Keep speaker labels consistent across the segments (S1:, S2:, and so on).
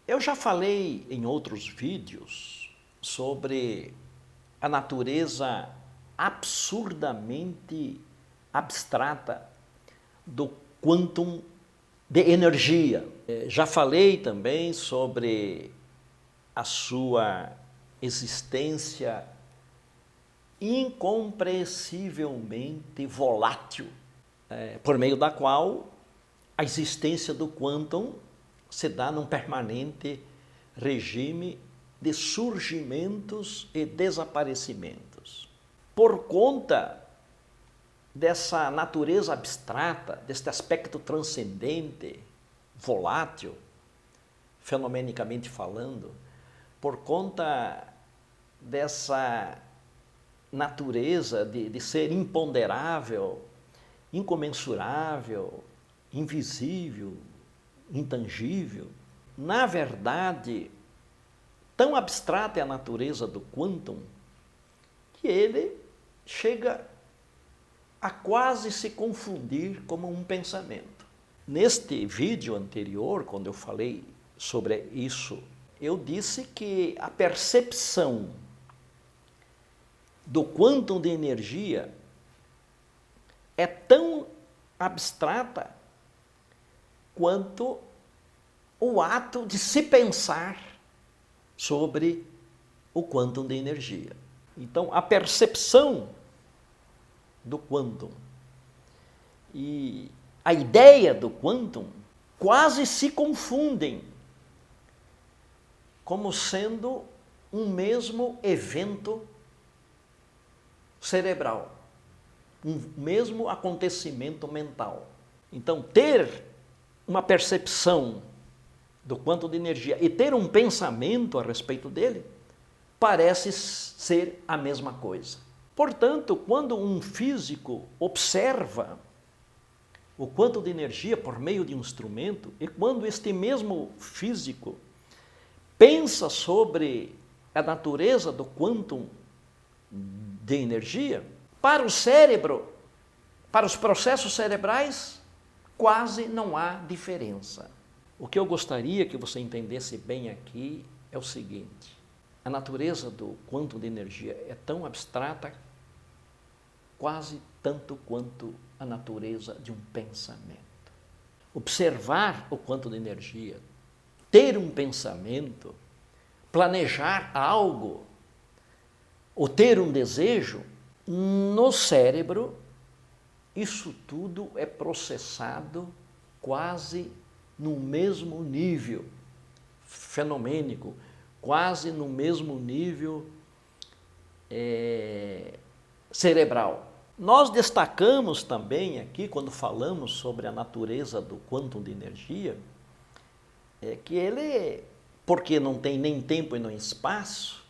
S1: Eu já falei em outros vídeos sobre a natureza absurdamente abstrata do quantum de energia. Já falei também sobre a sua existência incompreensivelmente volátil, por meio da qual a existência do quantum se dá num permanente regime de surgimentos e desaparecimentos. Por conta dessa natureza abstrata, deste aspecto transcendente, volátil, fenomenicamente falando, por conta dessa natureza de ser imponderável, incomensurável, invisível, intangível, na verdade, tão abstrata é a natureza do quantum que ele chega a quase se confundir como um pensamento. Neste vídeo anterior, quando eu falei sobre isso, eu disse que a percepção do quantum de energia é tão abstrata quanto o ato de se pensar sobre o quantum de energia. Então, a percepção do quantum e a ideia do quantum quase se confundem como sendo um mesmo evento cerebral, um mesmo acontecimento mental. Então, ter uma percepção do quantum de energia e ter um pensamento a respeito dele parece ser a mesma coisa. Portanto, quando um físico observa o quantum de energia por meio de um instrumento, e quando este mesmo físico pensa sobre a natureza do quantum de energia, para o cérebro, para os processos cerebrais, quase não há diferença. O que eu gostaria que você entendesse bem aqui é o seguinte: a natureza do quantum de energia é tão abstrata quase tanto quanto a natureza de um pensamento. Observar o quantum de energia, ter um pensamento, planejar algo, ou ter um desejo, no cérebro, isso tudo é processado quase no mesmo nível fenomênico, quase no mesmo nível cerebral. Nós destacamos também aqui, quando falamos sobre a natureza do quantum de energia, que ele, porque não tem nem tempo e nem espaço,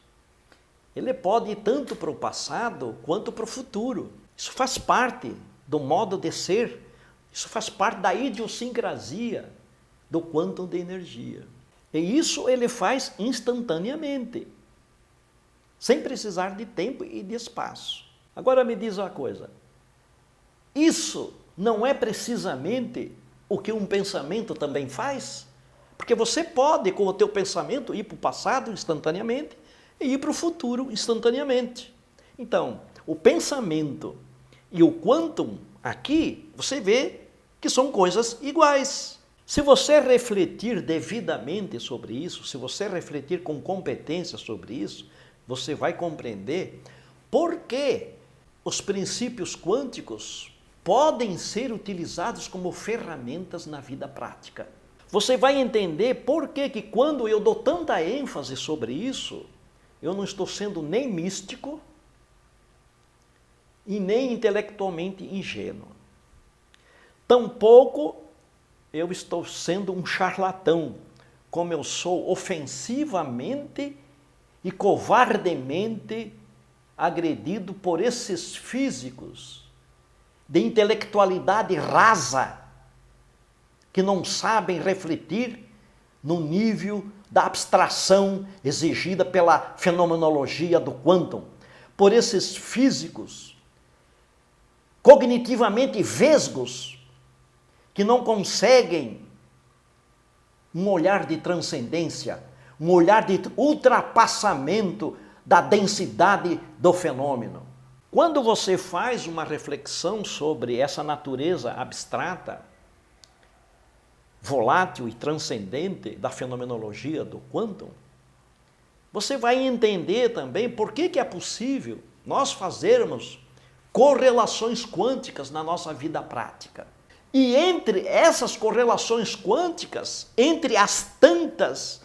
S1: ele pode ir tanto para o passado quanto para o futuro. Isso faz parte do modo de ser, isso faz parte da idiosincrasia do quantum de energia. E isso ele faz instantaneamente, sem precisar de tempo e de espaço. Agora me diz uma coisa, isso não é precisamente o que um pensamento também faz? Porque você pode, com o teu pensamento, ir para o passado instantaneamente e ir para o futuro instantaneamente. Então, o pensamento e o quantum, aqui, você vê que são coisas iguais. Se você refletir devidamente sobre isso, se você refletir com competência sobre isso, você vai compreender por que os princípios quânticos podem ser utilizados como ferramentas na vida prática. Você vai entender por que quando eu dou tanta ênfase sobre isso, eu não estou sendo nem místico e nem intelectualmente ingênuo. Tampouco eu estou sendo um charlatão, como eu sou ofensivamente e covardemente agredido por esses físicos de intelectualidade rasa, que não sabem refletir no nível da abstração exigida pela fenomenologia do quantum, por esses físicos cognitivamente vesgos, que não conseguem um olhar de transcendência, um olhar de ultrapassamento da densidade do fenômeno. Quando você faz uma reflexão sobre essa natureza abstrata, volátil e transcendente da fenomenologia do quantum, você vai entender também por que é possível nós fazermos correlações quânticas na nossa vida prática. E entre essas correlações quânticas, entre as tantas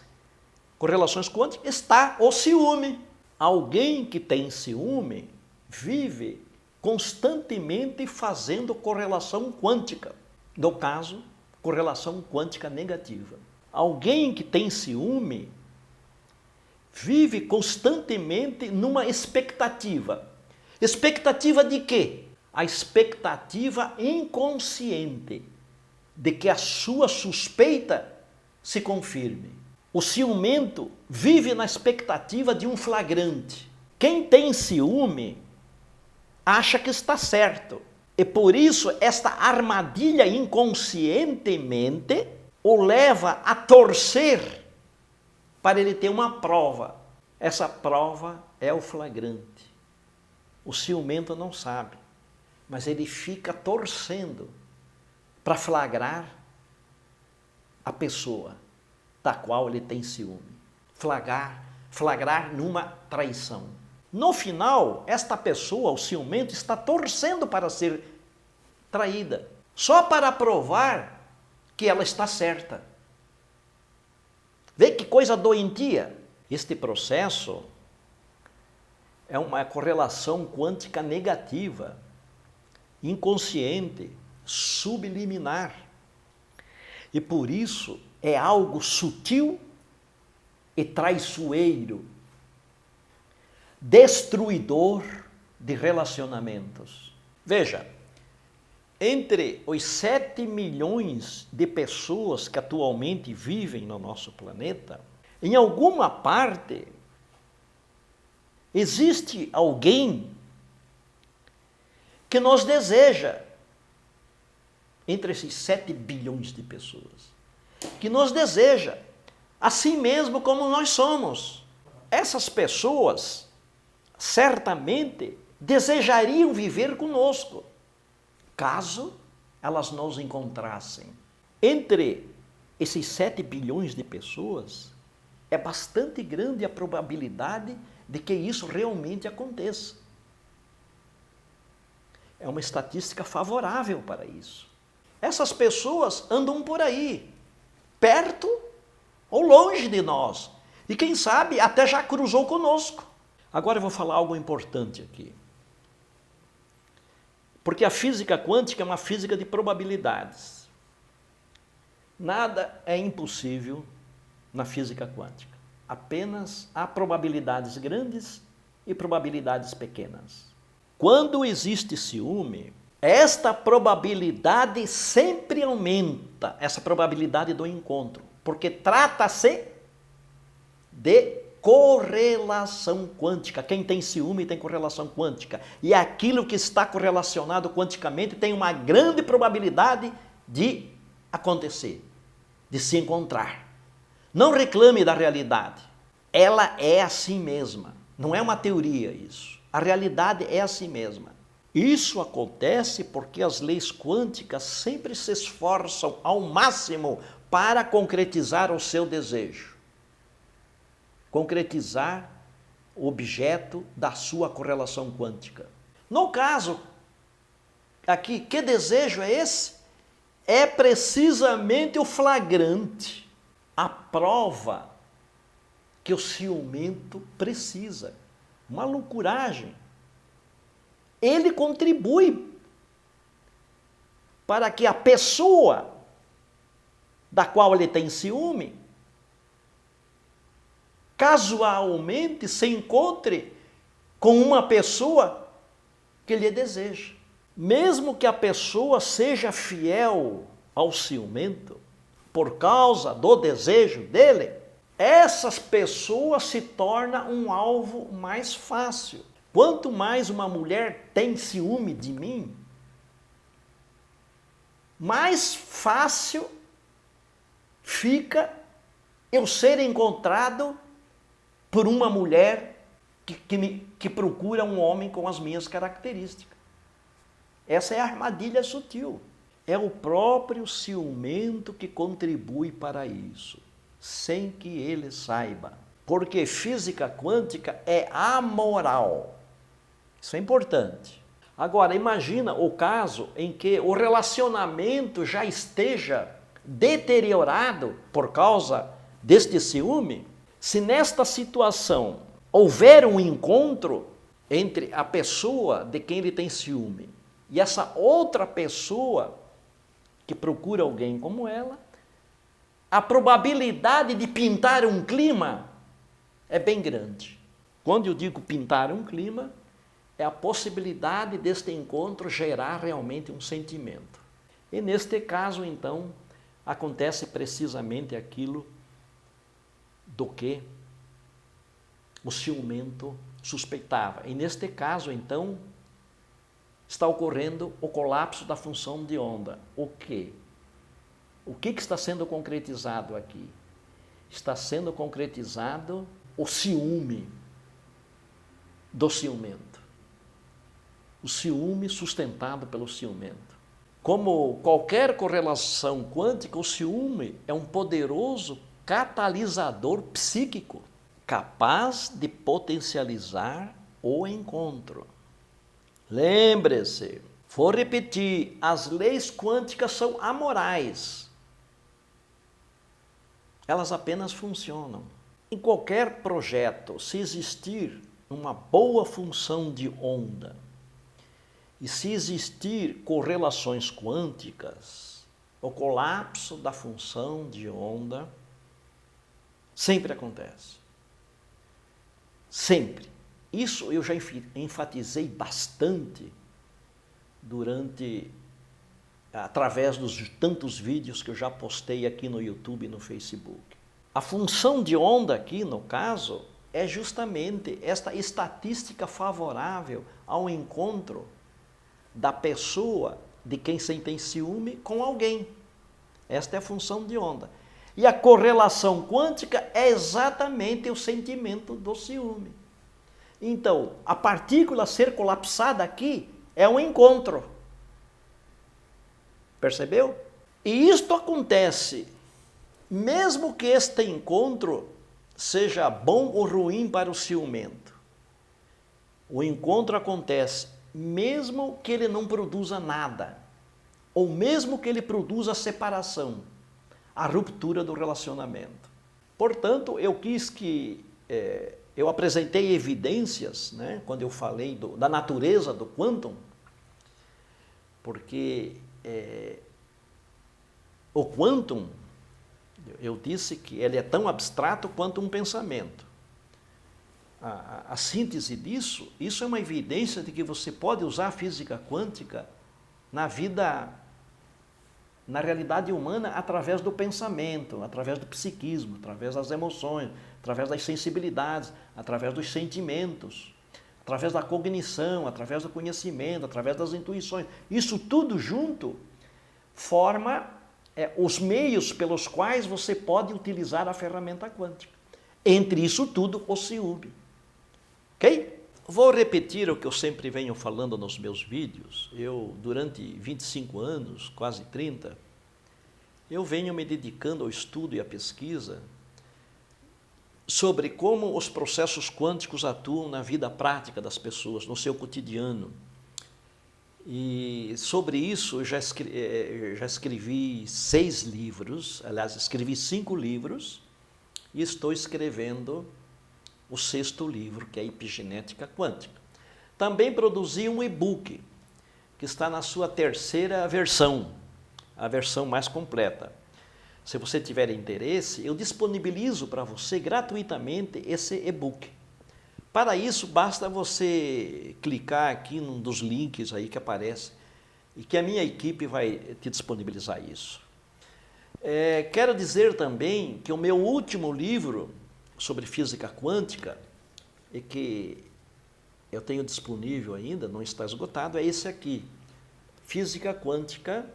S1: correlações quânticas, está o ciúme. Alguém que tem ciúme vive constantemente fazendo correlação quântica. No caso, correlação quântica negativa. Alguém que tem ciúme vive constantemente numa expectativa. Expectativa de quê? A expectativa inconsciente de que a sua suspeita se confirme. O ciumento vive na expectativa de um flagrante. Quem tem ciúme acha que está certo. E por isso esta armadilha inconscientemente o leva a torcer para ele ter uma prova. Essa prova é o flagrante. O ciumento não sabe, mas ele fica torcendo para flagrar a pessoa da qual ele tem ciúme. Flagrar numa traição. No final, esta pessoa, o ciumento, está torcendo para ser traída, só para provar que ela está certa. Vê que coisa doentia. Este processo é uma correlação quântica negativa, inconsciente, subliminar. E por isso é algo sutil e traiçoeiro, destruidor de relacionamentos. Veja, entre os 7 milhões de pessoas que atualmente vivem no nosso planeta, em alguma parte existe alguém que nos deseja, entre esses 7 bilhões de pessoas, que nos deseja, assim mesmo como nós somos. Essas pessoas certamente desejariam viver conosco, caso elas nos encontrassem. Entre esses 7 bilhões de pessoas, é bastante grande a probabilidade de que isso realmente aconteça. É uma estatística favorável para isso. Essas pessoas andam por aí, perto ou longe de nós, e quem sabe até já cruzou conosco. Agora eu vou falar algo importante aqui. Porque a física quântica é uma física de probabilidades. Nada é impossível na física quântica. Apenas há probabilidades grandes e probabilidades pequenas. Quando existe ciúme, esta probabilidade sempre aumenta, essa probabilidade do encontro, porque trata-se de correlação quântica. Quem tem ciúme tem correlação quântica. E aquilo que está correlacionado quanticamente tem uma grande probabilidade de acontecer, de se encontrar. Não reclame da realidade. Ela é assim mesma. Não é uma teoria isso. A realidade é assim mesma. Isso acontece porque as leis quânticas sempre se esforçam ao máximo para concretizar o seu desejo. Concretizar o objeto da sua correlação quântica. No caso aqui, que desejo é esse? É precisamente o flagrante, a prova que o ciumento precisa. Uma loucuragem. Ele contribui para que a pessoa da qual ele tem ciúme casualmente se encontre com uma pessoa que lhe deseja. Mesmo que a pessoa seja fiel ao ciumento, por causa do desejo dele, essas pessoas se tornam um alvo mais fácil. Quanto mais uma mulher tem ciúme de mim, mais fácil fica eu ser encontrado por uma mulher que procura um homem com as minhas características. Essa é a armadilha sutil. É o próprio ciumento que contribui para isso, sem que ele saiba. Porque física quântica é amoral. Isso é importante. Agora, imagina o caso em que o relacionamento já esteja deteriorado por causa deste ciúme. Se nesta situação houver um encontro entre a pessoa de quem ele tem ciúme e essa outra pessoa que procura alguém como ela, a probabilidade de pintar um clima é bem grande. Quando eu digo pintar um clima, é a possibilidade deste encontro gerar realmente um sentimento. E neste caso, então, acontece precisamente aquilo do que o ciumento suspeitava. E neste caso, então, está ocorrendo o colapso da função de onda. O quê? O que está sendo concretizado aqui? Está sendo concretizado o ciúme do ciumento. O ciúme sustentado pelo ciumento. Como qualquer correlação quântica, o ciúme é um poderoso catalisador psíquico, capaz de potencializar o encontro. Lembre-se, vou repetir, as leis quânticas são amorais. Elas apenas funcionam. Em qualquer projeto, se existir uma boa função de onda e se existir correlações quânticas, o colapso da função de onda sempre acontece. Sempre. Isso eu já enfatizei bastante através dos tantos vídeos que eu já postei aqui no YouTube e no Facebook. A função de onda aqui, no caso, é justamente esta estatística favorável ao encontro da pessoa de quem tem ciúme com alguém. Esta é a função de onda. E a correlação quântica é exatamente o sentimento do ciúme. Então, a partícula ser colapsada aqui é um encontro. Percebeu? E isto acontece, mesmo que este encontro seja bom ou ruim para o ciumento. O encontro acontece mesmo que ele não produza nada, ou mesmo que ele produza a separação, a ruptura do relacionamento. Portanto, eu apresentei evidências, né, quando eu falei da natureza do quantum, porque o quantum, eu disse que ele é tão abstrato quanto um pensamento. A síntese disso, isso é uma evidência de que você pode usar a física quântica na realidade humana através do pensamento, através do psiquismo, através das emoções, através das sensibilidades, através dos sentimentos, através da cognição, através do conhecimento, através das intuições. Isso tudo junto forma os meios pelos quais você pode utilizar a ferramenta quântica. Entre isso tudo, o ciúme. Ok? Vou repetir o que eu sempre venho falando nos meus vídeos. Eu, durante 25 anos, quase 30, eu venho me dedicando ao estudo e à pesquisa sobre como os processos quânticos atuam na vida prática das pessoas, no seu cotidiano. E sobre isso eu já escrevi 6 livros, aliás, escrevi 5 livros e estou escrevendo o 6º livro, que é a Epigenética Quântica. Também produzi um e-book, que está na sua 3ª versão, a versão mais completa. Se você tiver interesse, eu disponibilizo para você gratuitamente esse e-book. Para isso, basta você clicar aqui num dos links aí que aparece e que a minha equipe vai te disponibilizar isso. Quero dizer também que o meu último livro sobre física quântica, e que eu tenho disponível ainda, não está esgotado, é esse aqui, Física Quântica,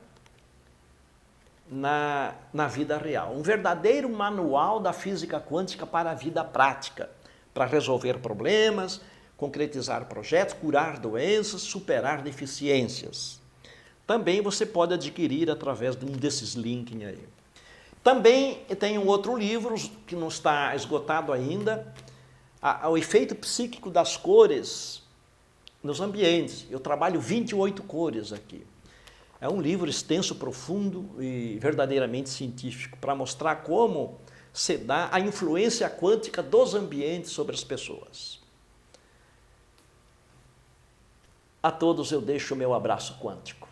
S1: na vida real. Um verdadeiro manual da física quântica para a vida prática, para resolver problemas, concretizar projetos, curar doenças, superar deficiências. Também você pode adquirir através de um desses links aí. Também tem um outro livro que não está esgotado ainda, o efeito psíquico das cores nos ambientes. Eu trabalho 28 cores aqui. É um livro extenso, profundo e verdadeiramente científico para mostrar como se dá a influência quântica dos ambientes sobre as pessoas. A todos eu deixo o meu abraço quântico.